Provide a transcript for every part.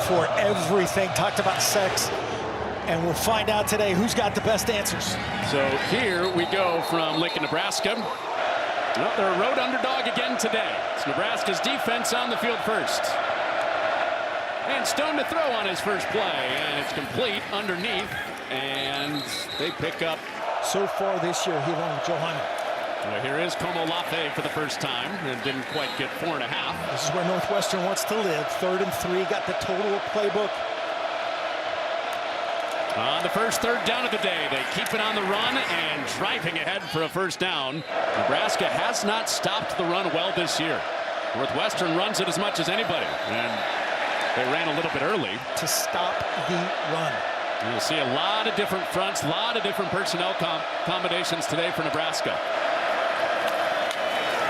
for everything. Talked about sex. And we'll find out today who's got the best answers. So here we go from Lincoln, Nebraska. Well, they're a road underdog again today. It's Nebraska's defense on the field first. And Stone to throw on his first play, and it's complete underneath, and they pick up. So far this year, he along with Joe Hyman. Well, here is Como Lafe for the first time, and didn't quite get 4.5. This is where Northwestern wants to live. 3rd and 3, got the total playbook. On the first third down of the day, they keep it on the run and driving ahead for a first down. Nebraska has not stopped the run well this year. Northwestern runs it as much as anybody, and they ran a little bit early. To stop the run. You'll see a lot of different fronts, a lot of different personnel combinations today for Nebraska.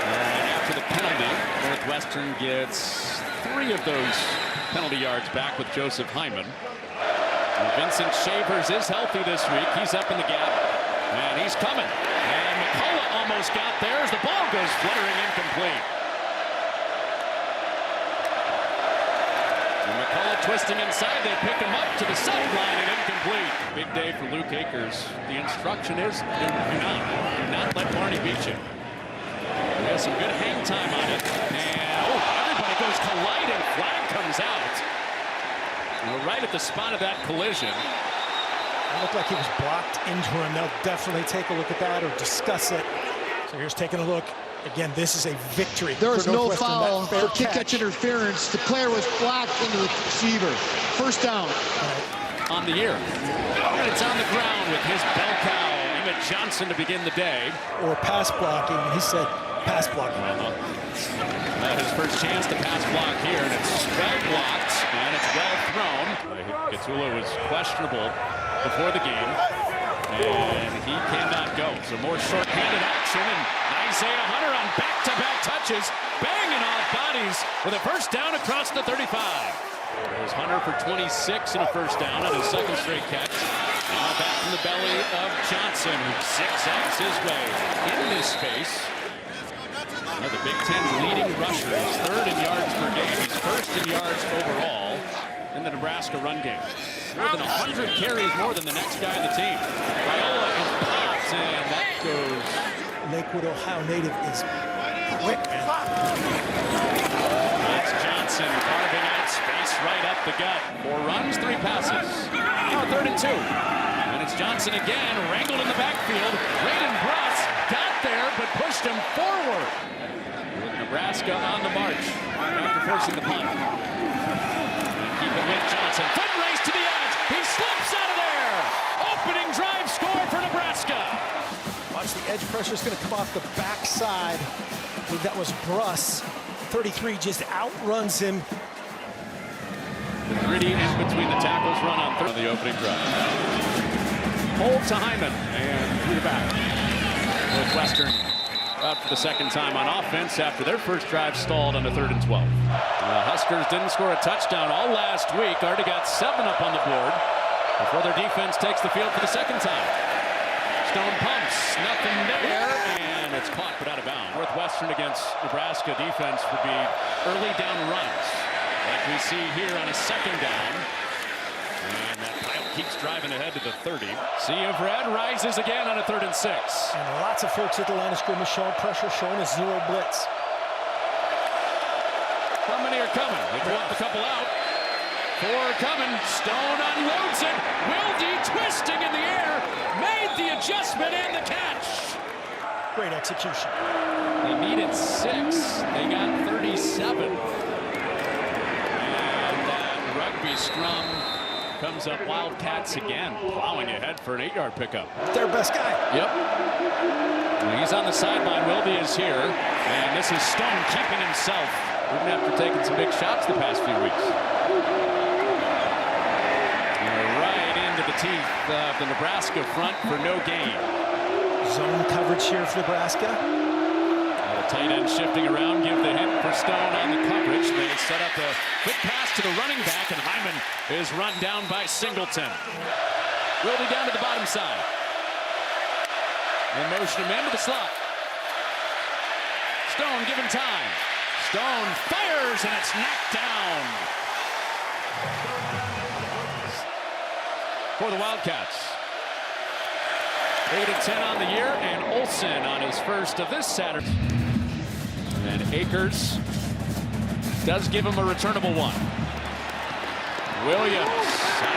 And after the penalty, Northwestern gets 3 of those penalty yards back with Joseph Hyman. And Vincent Shavers is healthy this week. He's up in the gap, and he's coming. And McCullough almost got there as the ball goes fluttering incomplete. And McCullough twisting inside. They pick him up to the sideline and incomplete. Big day for Luke Akers. The instruction is do not let Barney beat you. He has some good hang time on it. And everybody goes colliding. Flag comes out. Right at the spot of that collision. It looked like he was blocked into him. They'll definitely take a look at that or discuss it. So here's taking a look. Again, this is a victory. There was no foul for kick-catch interference. The player was blocked into the receiver. First down. On the year. And it's on the ground with his bell cow, Emmett Johnson, to begin the day. Or pass blocking. He said pass blocking. His first chance to pass block here, and it's well blocked, and it's well thrown. Gatsula was questionable before the game, and he cannot go. So more short-handed action, and Isaiah Hunter on back-to-back touches, banging off bodies with a first down across the 35. There's Hunter for 26 and a first down on his second straight catch. Now back from the belly of Johnson, who zigzags his way into space. One of the Big Ten's leading rushers, 3rd in yards per game. He's 1st in yards overall in the Nebraska run game. More than 100 carries more than the next guy on the team. Viola is popped, and that goes. Lakewood, Ohio native is quick, man. That's Johnson carving out space right up the gut. 4 runs, 3 passes. Now 3rd and 2. And it's Johnson again, wrangled in the backfield. Braden Bruss got there, but pushed him forward. With Nebraska on the march after forcing the punt. And keep it with Johnson. Foot race to the edge. He slips out of there. Opening drive score for Nebraska. Watch, the edge pressure is going to come off the backside. I think that was Bruss. 33 just outruns him. The gritty in between the tackles run on 3rd on the opening drive. Hold to Hyman and through the back. Northwestern out for the second time on offense after their first drive stalled on the 3rd and 12. The Huskers didn't score a touchdown all last week. Already got 7 up on the board before their defense takes the field for the second time. Stone pumps, nothing there, and it's caught but out of bounds. Northwestern against Nebraska defense would be early down runs, like we see here on a second down. And that pile keeps driving ahead to the 30. Sea of Red rises again on a 3rd and 6. And lots of folks at the line of scrimmage showing pressure, showing a 0 blitz. How many are coming? They dropped a couple out. 4 coming. Stone unloads it. Wilde twisting in the air. Made the adjustment and the catch. Great execution. They needed 6. They got 37. And that rugby scrum comes up Wildcats again, plowing ahead for an 8-yard pickup. Their best guy. Yep. Well, he's on the sideline. Wilde is here. And this is Stone keeping himself, even after taking some big shots the past few weeks. Right into the teeth of the Nebraska front for no gain. Zone coverage here for Nebraska. Tight end shifting around, give the hit for Stone on the coverage. They set up a quick pass to the running back, and Hyman is run down by Singleton. Wilde down to the bottom side. And motion him into the slot. Stone given time. Stone fires, and it's knocked down. for the Wildcats. 8-10 on the year, and Olsen on his first of this Saturday. And Akers does give him a returnable one. Williams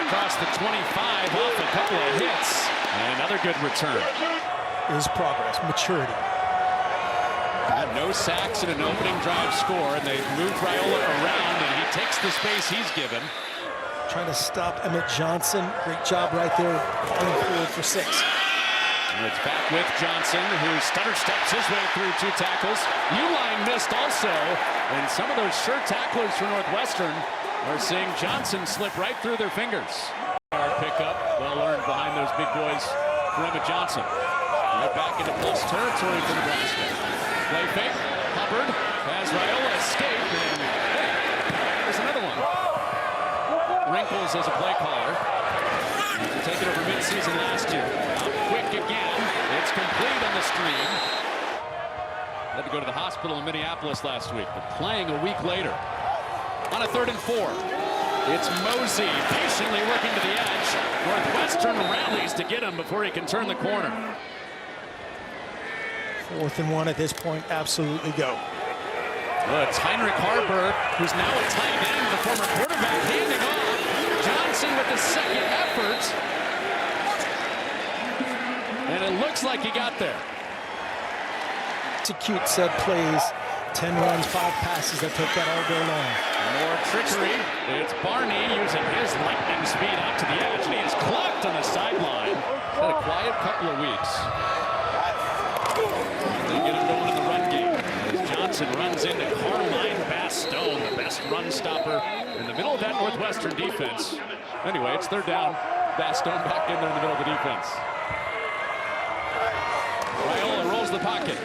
across the 25 off a couple of hits, and another good return. Is progress, maturity. No sacks in an opening drive score, and they move Raiola around, and he takes the space he's given. Trying to stop Emmett Johnson. Great job right there, falling forward for 6. And it's back with Johnson, who stutter steps his way through 2 tackles. Uline missed also, and some of those sure tacklers for Northwestern are seeing Johnson slip right through their fingers. Our pickup, well earned behind those big boys for Emmett Johnson. Right back into plus territory for Nebraska. Play fake. Hubbard has Raiola escape, and hey, there's another one. Wrinkles as a play caller. Take it over midseason last year. Out quick again. It's complete on the screen. Had to go to the hospital in Minneapolis last week, but playing a week later. On a 3rd and 4. It's Mosey patiently working to the edge. Northwestern rallies to get him before he can turn the corner. 4th and 1 at this point, absolutely go. Well, it's Heinrich Harburg, who's now a tight end, the former quarterback, handing off. Johnson with the second effort. And it looks like he got there. Execute said plays. 10 runs, 5 passes that took that all day long. More trickery. It's Barney using his lightning speed out to the edge, and he is clocked on the sideline. Had a quiet couple of weeks. They get him going in the run game. As Johnson runs into Carmine Bastone, the best run stopper in the middle of that Northwestern defense. Anyway, it's 3rd down. Bastone back in there in the middle of the defense. Raiola rolls the pocket.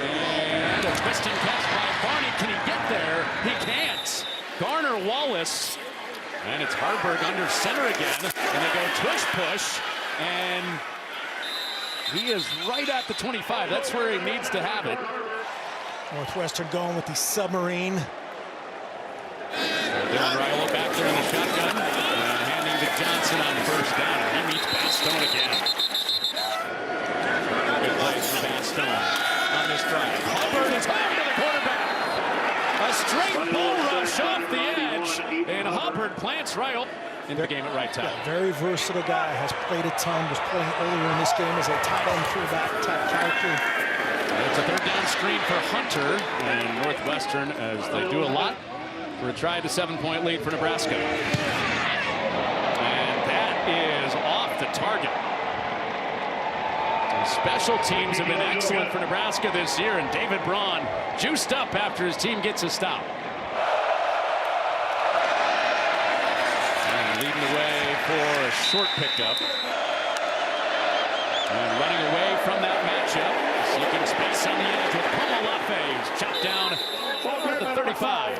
And a twisting catch by Barney. Can he get there? He can't. Garner Wallace. And it's Harburg under center again. And they go push. And he is right at the 25. That's where he needs to have it. Northwestern going with the submarine. Dylan Raiola back there in the shotgun. And handing to Johnson on 1st down. And he meets Bastone again. Good play for Bastone. On this drive. Hubbard is home to the quarterback. A straight bull rush off the edge. And Hubbard plants Raiola in the game at right time. Yeah, very versatile guy. Has played a ton. Was playing earlier in this game as a tight end fullback type character. It's a 3rd down screen for Hunter. And Northwestern, as they do a lot, for a try to 7-point lead for Nebraska. And that is off the target. Special teams have been excellent for Nebraska this year, and David Braun juiced up after his team gets a stop. And leading the way for a short pickup. And running away from that matchup, seeking space on the edge with Pomolafe, who's chopped down at the 35.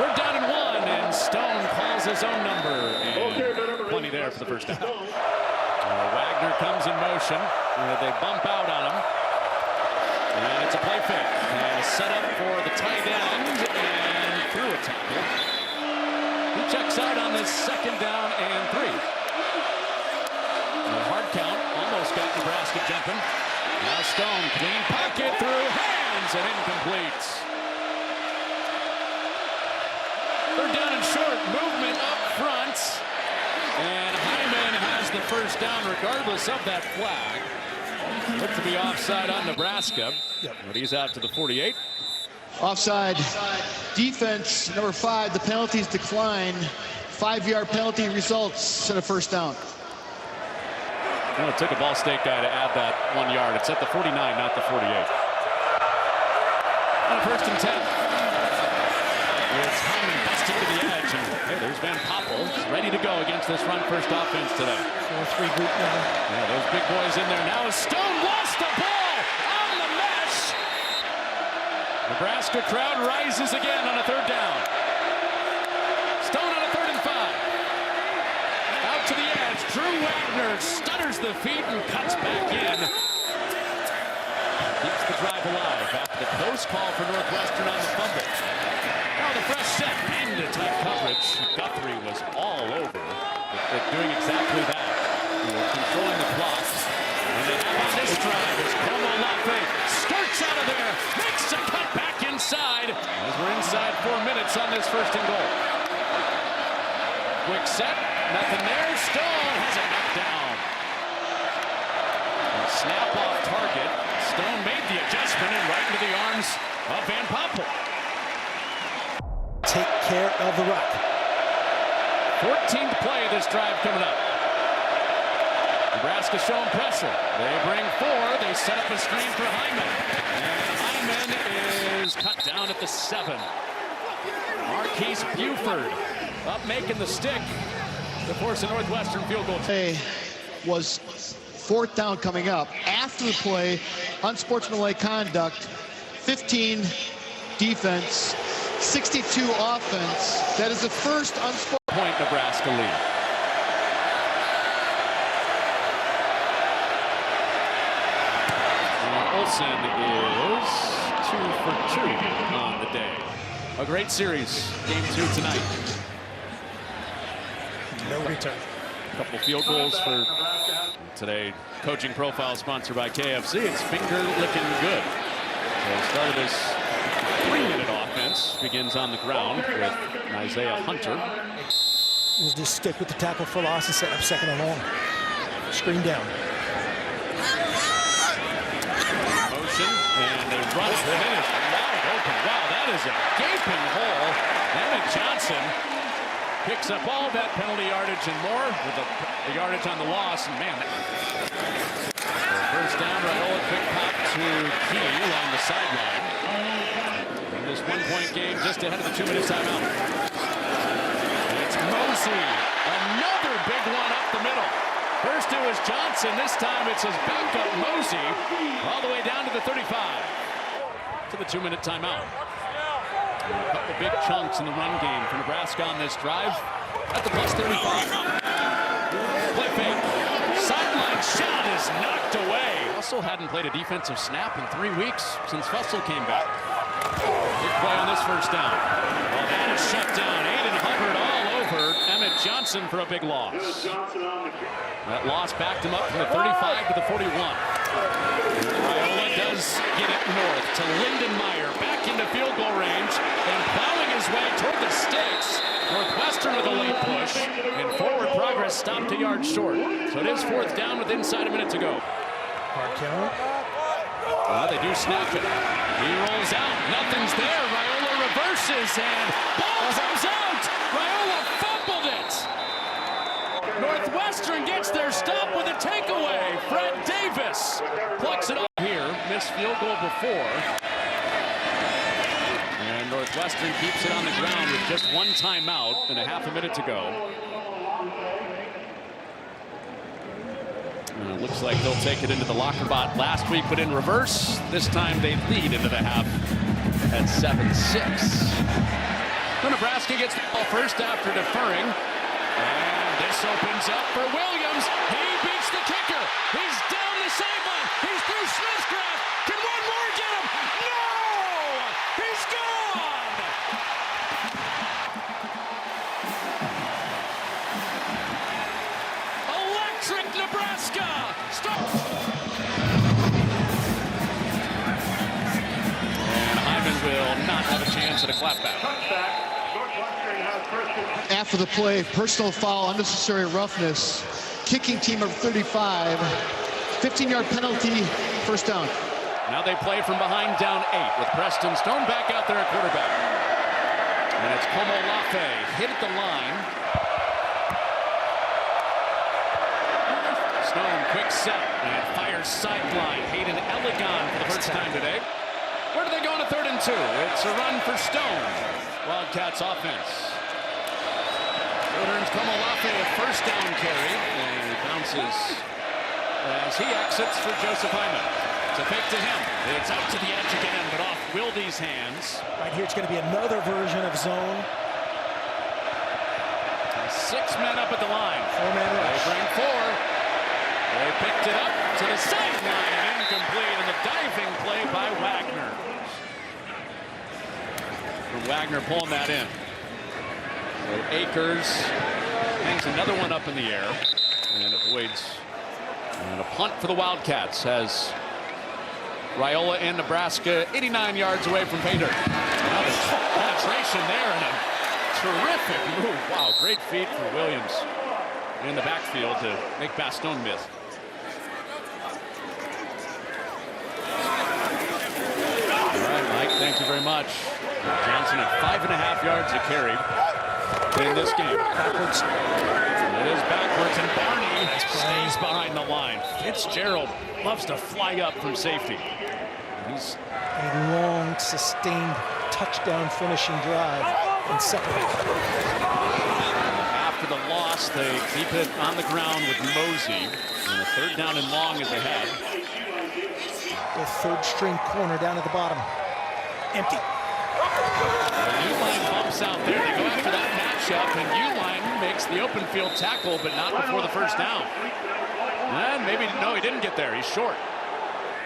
3rd down and 1, and Stone calls his own number, and plenty there for the 1st down. Wagner comes in motion. They bump out on him. And it's a play fake. And a setup for the tight end. And through a tackle. He checks out on this 2nd down and 3. A hard count. Almost got Nebraska jumping. Now Stone, clean pocket through hands and incomplete. 3rd down and short. Movement up front. And Hyman has the 1st down regardless of that flag. Looked to be offside on Nebraska. Yep. But he's out to the 48. Offside. Defense, number 5, the penalties decline. 5-yard penalty results in a 1st down. Well, it took a Ball State guy to add that 1 yard. It's at the 49, not the 48. On a 1st and 10. It's Hyman busting to the edge, and hey, there's Van Poppel. He's ready to go against this run-first offense today. 4-3 group now. Yeah, those big boys in there. Now Stone lost the ball on the mesh. Nebraska crowd rises again on a 3rd down. Stone on a 3rd and 5. Out to the edge. Drew Wagner stutters the feet and cuts back in. Keeps the drive alive after the close call for Northwestern on the fumble. Now the fresh set into tight coverage. Guthrie was all over. doing exactly that. Controlling the clock. And they have on this drive as Como Lafe skirts out of there, makes a cut back inside. As we're inside 4 minutes on this first and goal. Quick set, nothing there. Stone has it knocked down. And snap off target. Stone made the adjustment and right into the arms of Van Poppel. Take care of the rock. 14th play of this drive coming up. Nebraska showing pressure. They bring 4. They set up a screen for Hyman. And Hyman is cut down at the 7. Marquise Buford up making the stick to force a Northwestern field goal. Play was 4th down coming up. After the play, unsportsmanlike conduct, 15 defense, 62 offense. That is the first unsportsmanlike Point Nebraska lead. And Olsen is 2 for 2 on the day. A great series. Game 2 tonight. No return. A couple field goals for today. Coaching Profile sponsored by KFC. It's finger licking good. So the start of this 3-minute offense begins on the ground with Isaiah Hunter. We'll just stick with the tackle for loss and set up second and long. Screen down. Motion, and they run it. It is wide open. Wow, that is a gaping hole. Emmett Johnson picks up all that penalty yardage and more with the yardage on the loss. And man, first down, Raiola, quick pop to Key along the sideline. In this 1-point game just ahead of the 2-minute timeout. It's Mosey, another big one up the middle. First it was Johnson, this time it's his backup Mosey, all the way down to the 35. To the 2-minute timeout. And a couple big chunks in the run game for Nebraska on this drive at the plus 35. Play fake. Sideline shot is knocked away. Fussell hadn't played a defensive snap in 3 weeks since Fussell came back. Big play on this first down. Well, that is shut down. Aiden Hubbard all over Emmett Johnson for a big loss. That loss backed him up from the 35 to the 41. Raiola does get it north to Lindenmeyer, back into field goal range, and plowing his way toward the sticks. Northwestern with a late push, and forward progress stopped a yard short. So it is 4th down with inside a minute to go. Hard count. Well, they do snap it. He rolls out. Nothing's there. Raiola reverses and ball comes out. Raiola fumbled it. Northwestern gets their stop with a takeaway. Fred Davis plucks it up here. Missed field goal before. And Northwestern keeps it on the ground with just 1 timeout and a half a minute to go. And it looks like they'll take it into the locker spot last week, but in reverse. This time they lead into the half at 7-6. So Nebraska gets the ball first after deferring. And this opens up for Williams. He beats the kicker. He's down the sideline. He's through Smithcraft. Can one more get him? No! He's gone! Electric Nebraska! Stop! And Hyman will not have a chance at a clapback. after the play, personal foul, unnecessary roughness, kicking team of 35, 15-yard penalty, first down. Now they play from behind, down 8, with Preston Stone back out there at quarterback. And it's Como Lafe hit at the line. Stone, quick set, and fires sideline. Hayden Elegant for the first time today. Where do they go on a 3rd and 2? It's a run for Stone. Wildcats offense. Earns Como Lafe a first down carry, and he bounces as he exits for Joseph Hyman. It's a fake to him. It's out to the edge again, but off Wilde's hands. Right here, it's going to be another version of zone. 6 men up at the line. 4-man rush. They bring 4. They picked it up to the sideline, incomplete, and the diving play by Wagner. And Wagner pulling that in. So Akers Hangs another one up in the air and avoids. And a punt for the Wildcats has Raiola and Nebraska 89 yards away from pay dirt. Now there's penetration there and a terrific move. Wow, great feed for Williams in the backfield to make Bastogne miss. All right, Mike, thank you very much. Johnson at 5.5 yards to carry in this game. Backwards. It is backwards, and Barney stays behind the line. Fitzgerald loves to fly up from safety. He's A long, sustained touchdown finishing drive in second half. after the loss. They keep it on the ground with Mosey, and a third down and long is ahead. The third string corner down at the bottom. Empty. Uline bumps out there. They go after that matchup, and Uline makes the open field tackle, but not before the first down. And maybe, no, he didn't get there. He's short.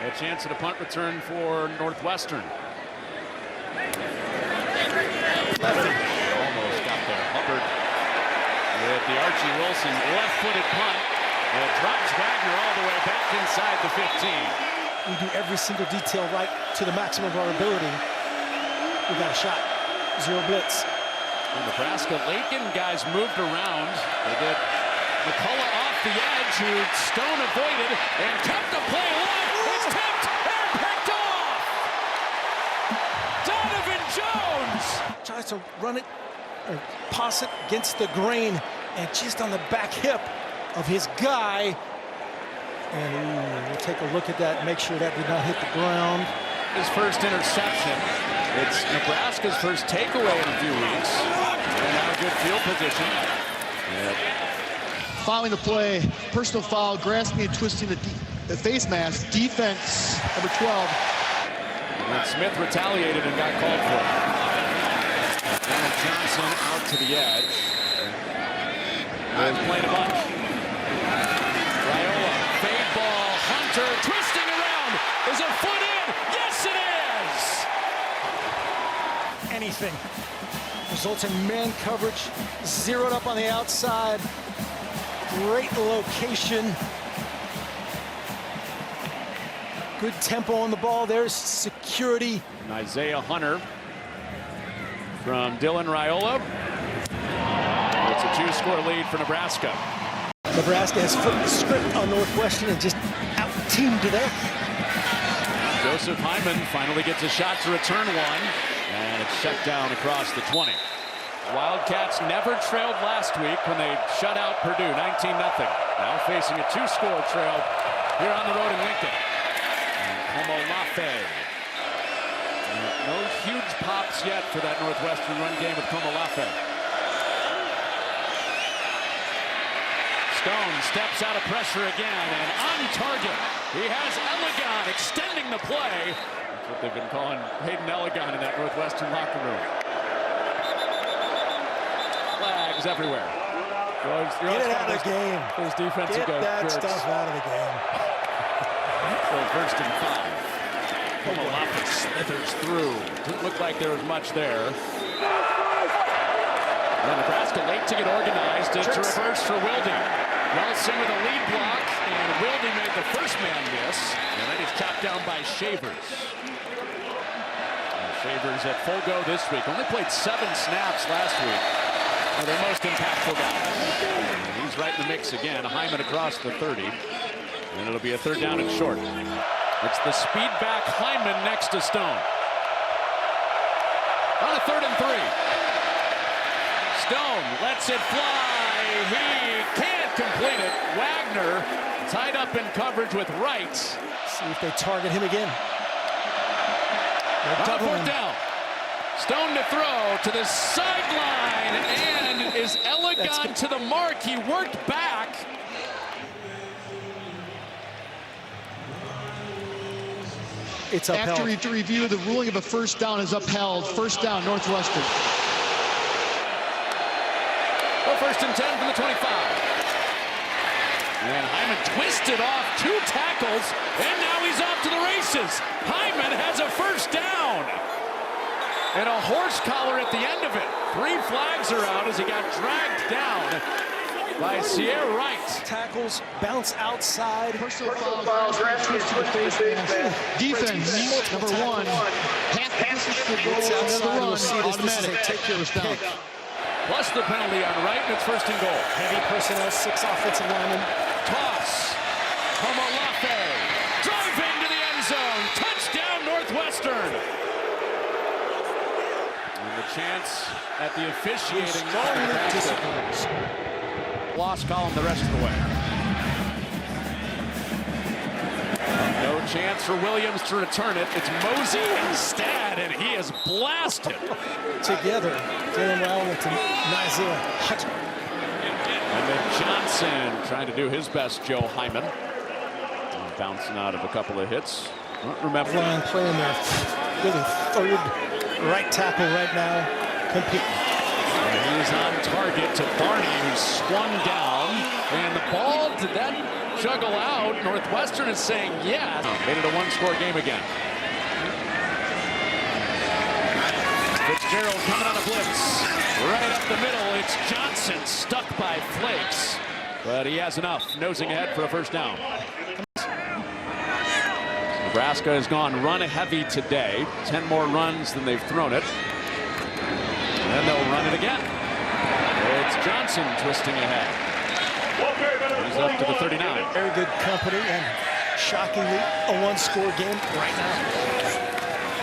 A chance at a punt return for Northwestern. Almost got there. Hubbard with the Archie Wilson left-footed punt. It drops Wagner all the way back inside the 15. We do every single detail right to the maximum of our ability. We got a shot. Zero blitz. And Nebraska late getting guys moved around. They get McCullough off the edge, who Stone avoided and kept the play alive. It's tipped and picked off. Donovan Jones Tries to run it or pass it against the grain and just on the back hip of his guy. And we'll take a look at that, make sure that did not hit the ground. his first interception. It's Nebraska's first takeaway in a few weeks. And now a good field position. Following the play, personal foul, grasping and twisting the face mask. Defense, number 12. And Smith retaliated and got called for. And Johnson out to the edge. They've played a bunch. Raiola, fade ball, Hunter twisting around. Is a foot in? Yes, it is! Anything. Results in man coverage, zeroed up on the outside. Great location. Good tempo on the ball. There's security. And Isaiah Hunter from Dylan Raiola. It's a 2-score lead for Nebraska. Nebraska has flipped the script on Northwestern and just out-teamed them. Joseph Hyman finally gets a shot to return one, and it's shut down across the 20. Wildcats never trailed last week when they shut out Purdue 19-0. Now facing a 2-score trail here on the road in Lincoln. Komolafe. No huge pops yet for that Northwestern run game with Komolafe. Stone steps out of pressure again, and on target, he has Elegon extending the play. That's what they've been calling Hayden Elegon in that Northwestern locker room. Flags everywhere. Get it out of the game. Those defensive Get that jerks. stuff out of the game. So first and 5. Komolafe slithers through. Didn't look like there was much there. And Nebraska late to get organized. It's a reverse for Wilde. Nelson with a lead block, and Wilde made the first man miss. And then he's chopped down by Shavers. And Shavers at full go this week. Only played 7 snaps last week. One of their most impactful guys. And he's right in the mix again. Hyman across the 30. And it'll be a third down and short. It's the speed back Hyman next to Stone. On a 3rd and 3. Stone lets it fly. He can't complete it. Wagner tied up in coverage with Wright. See if they target him again. On a 4th down. Stone to throw to the sideline, and is Elegon to the mark. He worked back. It's upheld. After review, the ruling of a first down is upheld. First down, Northwestern. Well, 1st and 10 from the 25. And Hyman twisted off 2 tackles, and now he's off to the races. Hyman has a first down. And a horse collar at the end of it. 3 flags are out as he got dragged down. by Sierra Wright. Tackles, bounce outside. Personal foul, twist to the face mask. Defense, number one. Half passes to the goal, It's outside. another We'll run, see this. This is automatic. a take your First down. pick. Plus the penalty on Wright, and it's first and goal. Heavy personnel, 6 offensive linemen. Toss. Komolafe. Driving to the end zone. Touchdown, Northwestern. And the chance at the officiating. Strongly disagrees. Loss column the rest of the way. No chance for Williams to return it. It's Mosey instead, and he is blasted. Together, Dylan Wellington, Nazir Hutch. And then Johnson trying to do his best, Joe Hyman. Bouncing out of a couple of hits. Don't remember. Line playing their really third right tackle right now. Compete. And he's on target to Barney, who swung down. And the ball, did that juggle out? Northwestern is saying yes. Made it a one-score game again. Fitzgerald coming on a blitz. Right up the middle, it's Johnson stuck by Flakes. But he has enough, nosing ahead for a first down. Nebraska has gone run heavy today. 10 more runs than they've thrown it. And then they'll run it again. It's Johnson twisting ahead. He's up to the 39. Very good company, and shockingly, a one-score game right now.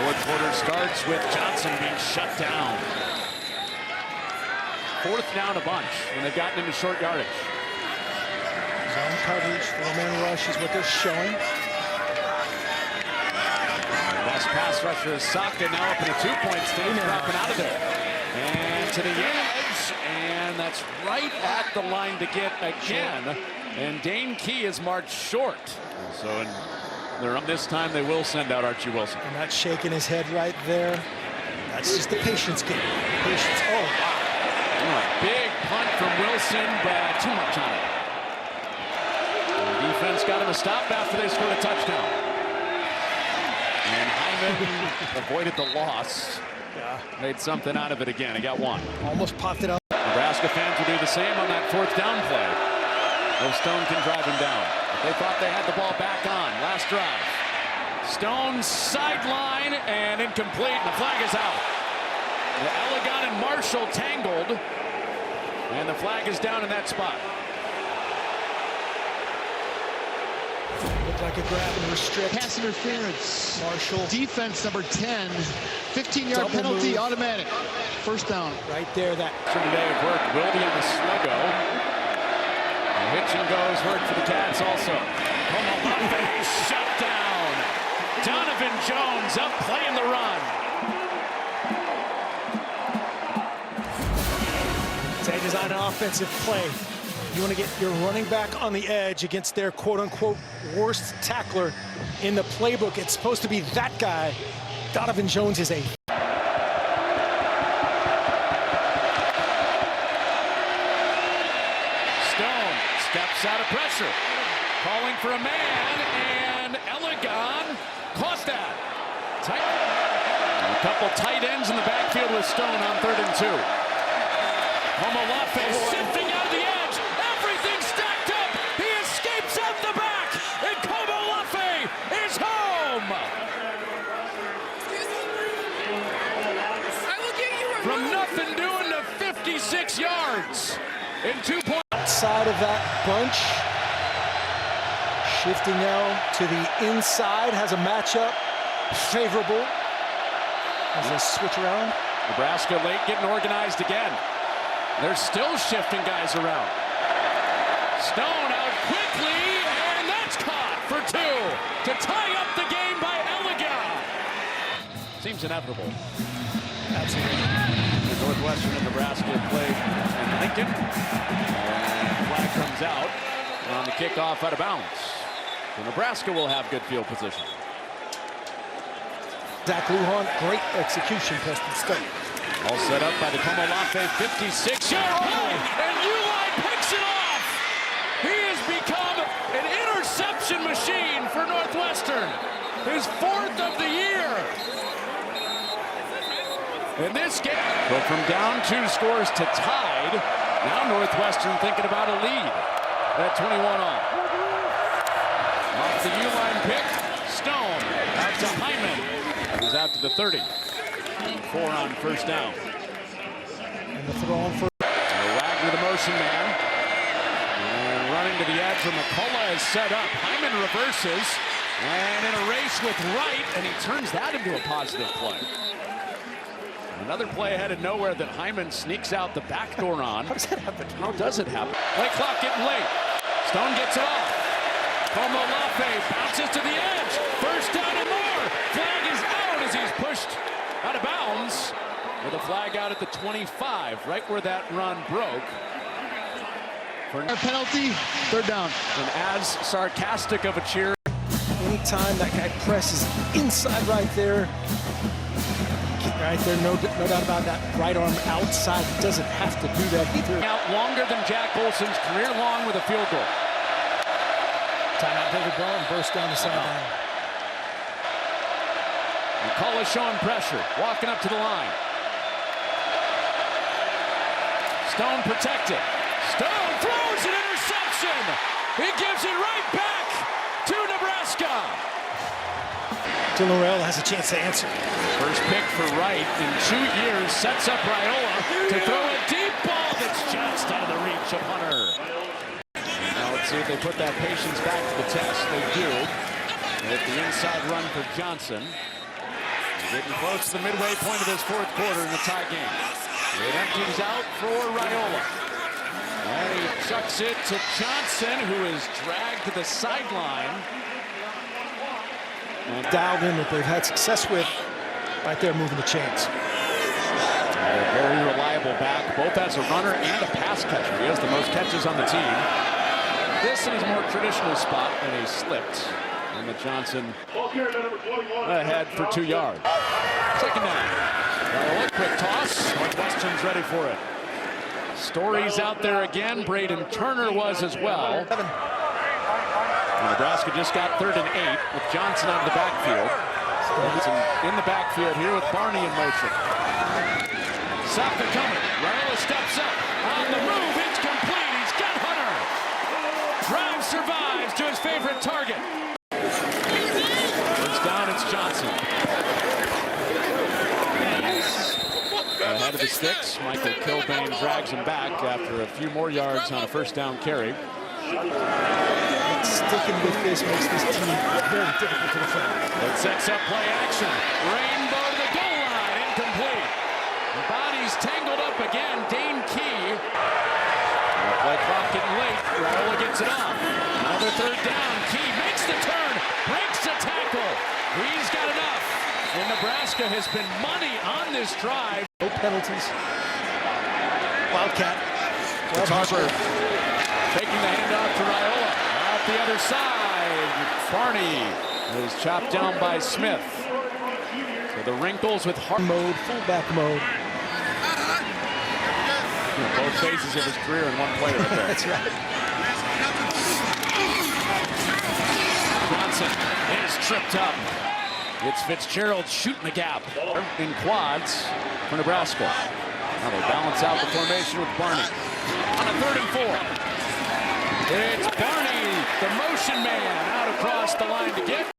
Fourth quarter starts with Johnson being shut down. Fourth down a bunch when they've gotten into short yardage. Zone coverage, 4-man rush is what they're showing. Best pass rusher is Saka, now up in a 2-point stage, dropping out of there. And to the edge, and that's right at the line to get again. And Dane Key is marched short. So they're up this time, they will send out Archie Wilson. And not shaking his head right there. That's just the patience game. Patience. Oh, wow. Big punt from Wilson, but too much on it. The defense got him a stop after they scored a touchdown. And Hyman avoided the loss. Yeah. Made something out of it again. He got one. Almost popped it up. Nebraska fans will do the same on that fourth down play. No Stone can drive him down. But they thought they had the ball back on. Last drive. Stone sideline and incomplete. And the flag is out. The Elegant and Marshall tangled. And the flag is down in that spot. Looked like a grab and restrict. Pass interference. Marshall. Defense, number 10. 15-yard Double penalty, move. automatic. First down. Right there, that. Today of work will be on the Sluggo. The hitch and goes work for the Cats also. Komolafe shut down. Donovan Jones up playing the run. They design an offensive play. You want to get your running back on the edge against their quote-unquote worst tackler in the playbook. It's supposed to be that guy. Donovan Jones is a... Stone steps out of pressure. Calling for a man, and Elegant caught that. A couple tight ends in the backfield with Stone on 3rd and 2. Komolafe shifting out of the edge. Everything stacked up. He escapes out the back. And Komolafe is home. From nothing doing to 56 yards in 2 points. Outside of that bunch. Shifting now to the inside. Has a matchup favorable as they switch around. Nebraska late getting organized again. They're still shifting guys around. Stone out quickly, and that's caught for 2 to tie up the game by Elegant. Seems inevitable. Absolutely. The Northwestern and Nebraska played in Lincoln. And flag comes out on the kickoff out of bounds. So Nebraska will have good field position. Zach Lujan, great execution, Preston State. All set up by the Komolafe 56-yard play, and Uli picks it off. He has become an interception machine for Northwestern. His 4th of the year. In this game, but from down 2 scores to tied, Now Northwestern thinking about a lead at 21 all. Off the U-line pick, Stone out to Hyman. He's out to the 30. 4 on first down. And the throw on first. Wagner, the motion man. And running to the edge for McCullough is set up. Hyman reverses. And in a race with Wright, and he turns that into a positive play. Another play headed nowhere that Hyman sneaks out the back door on. How does that happen? How does it happen? Play clock getting late. Stone gets it off. Como Lafe bounces to the edge. First down and more. Flag is out as he's pushed out of bounds. With a flag out at the 25, right where that run broke. For a penalty, third down. And as sarcastic of a cheer. Anytime that guy presses inside right there, no doubt about that. Right arm outside, doesn't have to do that either. Out longer than Jack Olson's career long with a field goal. Timeout, David Ball, and burst down the sideline. McCullough showing pressure, walking up to the line. Stone protected. Stone throws an interception. He gives it right back to Nebraska. Dylan Raiola has a chance to answer. First pick for Wright in 2 years, sets up Raiola to throw a deep ball that's just out of the reach of Hunter. Now let's see if they put that patience back to the test. They do. With the inside run for Johnson. Getting close to the midway point of this fourth quarter in the tie game. It empties out for Raiola. And he chucks it to Johnson, who is dragged to the sideline. And dialed in that they've had success with right there, moving the chains. A very reliable back, both as a runner and a pass catcher. He has the most catches on the team. This in his more traditional spot, and he slipped. And the Johnson ahead for 2 yards. Second down. Well, a quick toss. Northwestern's ready for it. Story's out there again. Braden Turner was as well. And Nebraska just got 3rd and 8 with Johnson out of the backfield. Johnson in the backfield here with Barney in motion. Saka coming. Raiola steps up. On the move. Incomplete. He's got Hunter. Drive survives to his favorite target. First down, it's Johnson. Ahead of the sticks. Michael Kilbane drags him back after a few more yards on a first down carry. Sticking with this makes this team very difficult to defend. It sets up play action. Rainbow to the goal line. Incomplete. Bodies tangled up again. Dane Key. Play clock getting late. Raiola gets it off. Another third down. Key makes the turn. Breaks the tackle. He's got enough. And Nebraska has been money on this drive. No penalties. Wildcat. It's Harper taking the handoff to Raiola. Out the other side. Barney is chopped down by Smith. So the wrinkles with Harper. Mode, fullback mode. Both phases of his career in one player right there. That's right. Johnson is tripped up. It's Fitzgerald shooting the gap in quads for Nebraska. Now they balance out the formation with Barney. On a 3rd and 4. It's Barney, the motion man, out across the line to get.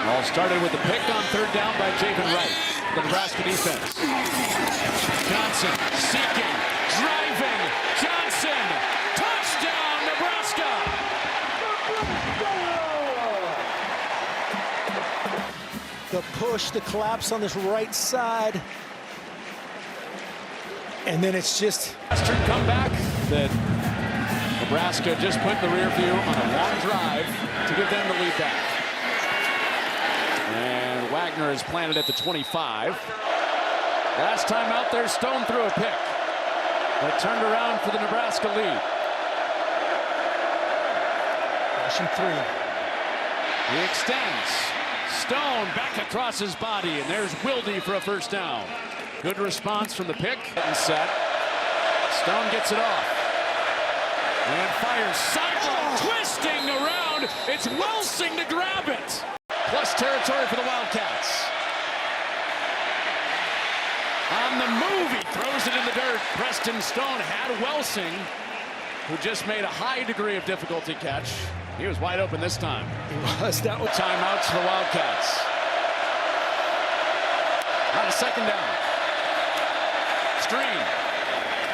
All started with the pick on 3rd down by Javen Wright, the Nebraska defense. Johnson seeking, driving, Johnson, touchdown Nebraska! The push, the collapse on this right side. And then it's just Western comeback that Nebraska just put in the rear view on a long drive to give them the lead back. And Wagner is planted at the 25. Last time out there, Stone threw a pick that turned around for the Nebraska lead. Rushing 3. He extends. Stone back across his body, and there's Wilde for a first down. Good response from the pick. Getting set. Stone gets it off. And fires sideline, twisting around. It's Welsing to grab it. Plus territory for the Wildcats. On the move, he throws it in the dirt. Preston Stone had Welsing, who just made a high degree of difficulty catch. He was wide open this time. That was Timeouts for the Wildcats. On a second down. Screen.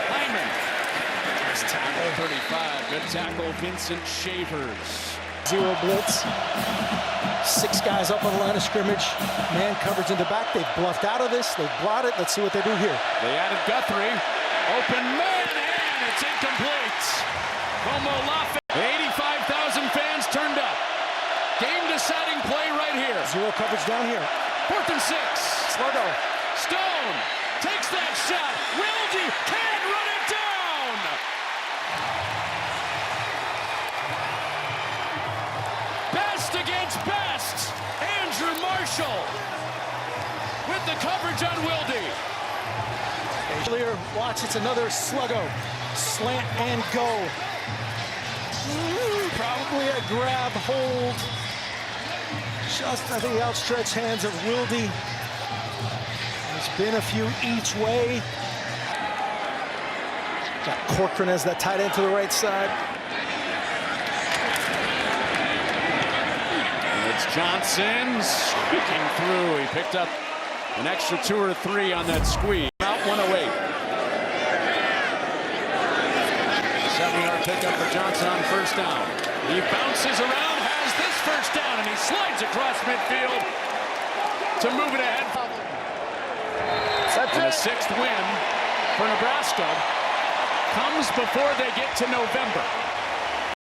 Hyman. Nice tackle, 35. Good tackle, Vincent Shavers. Zero blitz. 6 guys up on the line of scrimmage. Man coverage in the back. They've bluffed out of this. They've brought it. Let's see what they do here. They added Guthrie. Open man, and it's incomplete. Como Laffey. 85,000 fans turned up. Game-deciding play right here. Zero coverage down here. 4th and 6. Sluggo. Stone takes that shot. Wilde can run it down. Best against best. Andrew Marshall with the coverage on Wilde. Clear. Watch, it's another Sluggo. Slant and go. Probably a grab hold. Just, I think, the outstretched hands of Wilde. There's been a few each way. Got Corcoran as that tight end to the right side. And it's Johnson speaking through. He picked up an extra 2 or 3 on that squeeze. Out 108. 7-yard pickup for Johnson on first down. He bounces around, has this first down, and he slides across midfield to move it ahead. And a 6th win for Nebraska comes before they get to November.